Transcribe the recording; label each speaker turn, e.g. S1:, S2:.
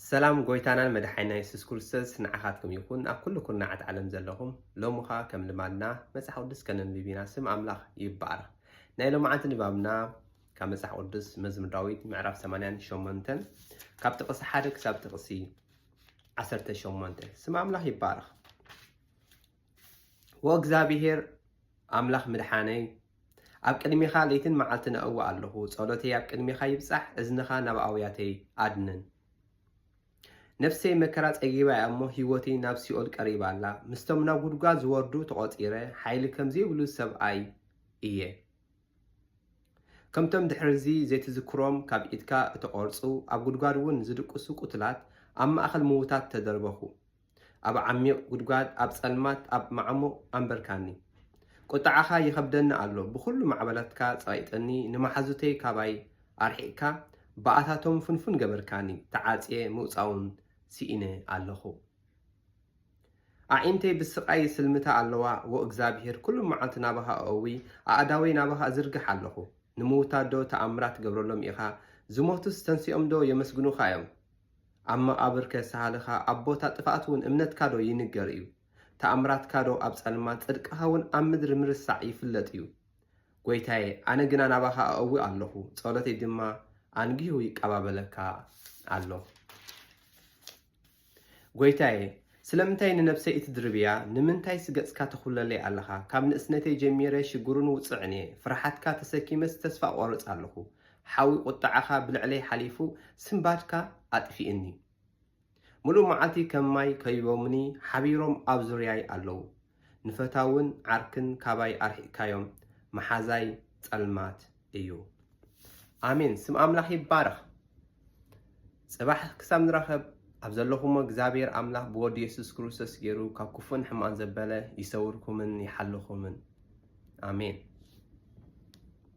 S1: ሰላም ጎይታናን መድሓይና ኢየሱስ ክርስቶስ ንዓኻትኩም ይኹን ኣብ ኩሉ ኩርናዓት ዓለም ዘለኹም ሎሙኻ ከም ልማድና መጽሓፍ ቅዱስ ከነንብቢና ስም ኣምላኽ ይባረኽ። ናይ ሎማዓንቲ ንባብና ካብ መጽሓፍ ቅዱስ መዝሙር ዳዊት ምዕራፍ 88 ካብ ጥቕሲ 1 ክሳብ ጥቕሲ 18 ስም ኣምላኽ ይባረኽ። ወእግዚአብሔር ኣምላኽ ምድሓነይ ኣብ ቅድሚኻ ለይትን መዓልትን ኣእውእ ኣለኹ። ጸሎተይ ኣብ ቅድሚኻ ይብጻሕ፣ እዝንኻ ናብ ኣውያተይ ኣድንን። ነፍሰይ መከራ ፀጊባ እሞ ህይወተይ ናብ ሲኦል ቀሪባ ኣላ። ምስቶም ናብ ጉድጓድ ዝወርዱ ተቖፂረ ሓይሊ ከም ዘይብሉ ሰብኣይ እየ። ከምቶም ድሕርዚ ዘይትዝክሮም ካብ ኢድካ እተቖርፁ ኣብ ጉድጓድ እውን ዝድቅሱ ቁትላት ኣብ ማእኸል ምዉታት ተደርበኹ። ኣብ ዓሚቕ ጉድጓድ ኣብ ጸልማት ኣብ ማዕሙቕ ኣንበርካኒ። ቁጣዓኻ ይኸብደኒ ኣሎ፣ ብኩሉ ማዕበላትካ ጸቂጠኒ። ንማሓዙተይ ካባይ ኣርሒቕካ በኣታቶም ፍንፉን ገበርካኒ። ተዓጽየ ምውፃውን ሲኢነ ኣለኹ። ኣዒንተይ ብስቃይ ስልምታ ኣለዋ። ወእግዚአብሔር ኩሉ መዓልቲ ናባኻ ኣእዊ፣ ኣእዳወይ ናባኻ እዝርግሕ ኣለኹ። ንምውታድ ዶ ተኣምራት ገብረሎም ኢኻ? ዝሞቱስ ተንሲኦም ዶ የመስግኑኻ እዮም? ኣብ መቓብርከ ሳሃልኻ ኣብ ቦታ ጥፋኣት እውን እምነትካ ዶ ይንገር እዩ? ተኣምራትካ ዶ ኣብ ጸልማት፣ ጽድቅኻ እውን ኣብ ምድሪ ምርሳዕ ይፍለጥ እዩ። ጎይታዬ ኣነ ግና ናባኻ ኣእዊ ኣለኹ፣ ጸሎተይ ድማ ኣንጊሁ ይቀባበለካ ኣሎ። ጎይታዬ ስለምንታይ ንነፍሰይ እትድርብያ? ንምንታይ ስገጽካ ተኹለለይ ኣለኻ? ካብ ንእስነተይ ጀሚረ ሽጉርን ውፅዕን እየ። ፍርሓትካ ተሰኪመስ ተስፋ ቆርጽ ኣለኹ። ሓዊ ቁጣዓኻ ብልዕለይ ሓሊፉ፣ ስምባድካ ኣጥፊእኒ። ሙሉእ መዓልቲ ከም ማይ ከይቦምኒ ሓቢሮም ኣብ ዙርያይ ኣለዉ። ንፈታውን ዓርክን ካባይ ኣርሒቕካዮም፣ መሓዛይ ጸልማት እዩ። ኣሜን። ስም ኣምላኽ ይባረኽ። ጽባሕ ክሳብ ንራኸብ። ኣብ ዘለኹሞ እግዚአብሔር ኣምላኽ ብወዲ ኢየሱስ ክርስቶስ ገይሩ ካብ ክፉን ሕማቕን ዘበለ ይሰውርኩምን ይሓልኹምን። ኣሜን።